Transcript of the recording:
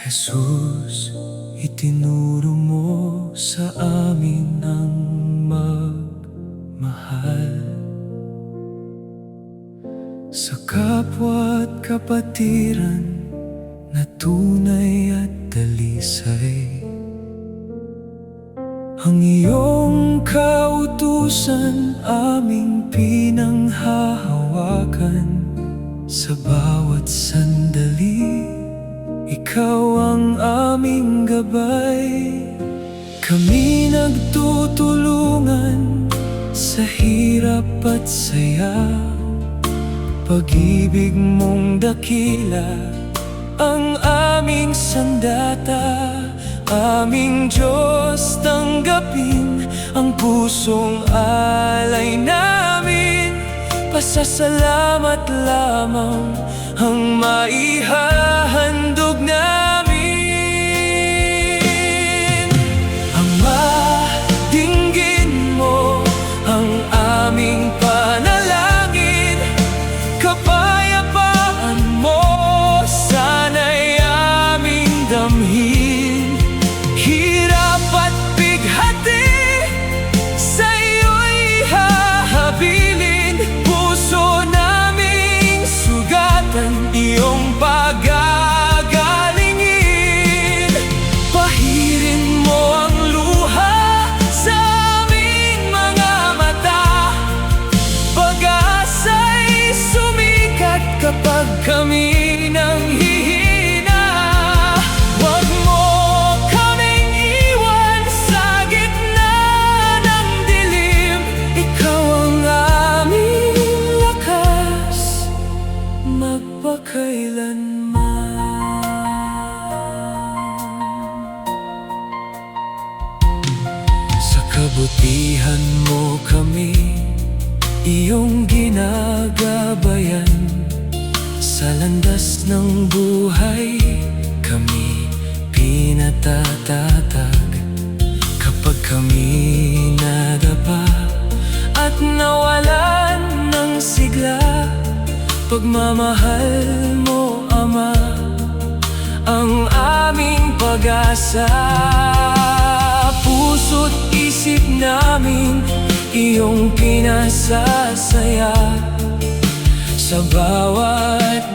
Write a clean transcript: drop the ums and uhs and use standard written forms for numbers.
Jesus, itinuro mo sa amin ang magmahal sa kapwa at kapatiran na tunay at dalisay. Ang iyong kautusan aming pinanghahawakan sa bawat sandali. Ikaw ang aming gabay, kami nagtutulungan sa hirap at saya. Pag-ibig mong dakila ang aming sandata. Aming Diyos, tanggapin ang pusong alay namin. Pasasalamat lamang ang maihahandog namin. Ama, dinggin mo ang aming panalangin. Kapayapaan mo sana'y aming damhin. Hirap at bighati sa iyo'y hahabilin. Puso naming sugatan, iyong pagagalingin. Pahirin mo ang luha sa aming mga mata. Pag-asa'y sumikat kapag kami nanghihina. Huwag mo kaming iwan sa gitna ng dilim. Ikaw ang aming lakas magpakailanman. Sa kabutihan mo kami iyong ginagabayan. Sa landas ng buhay kami pinatatatag. Kapag kami nadapa at nawalan ng sigla, pagmamahal mo, Ama, ang aming pag-asa. Puso't isip namin iyong pinasasaya. Sa bawat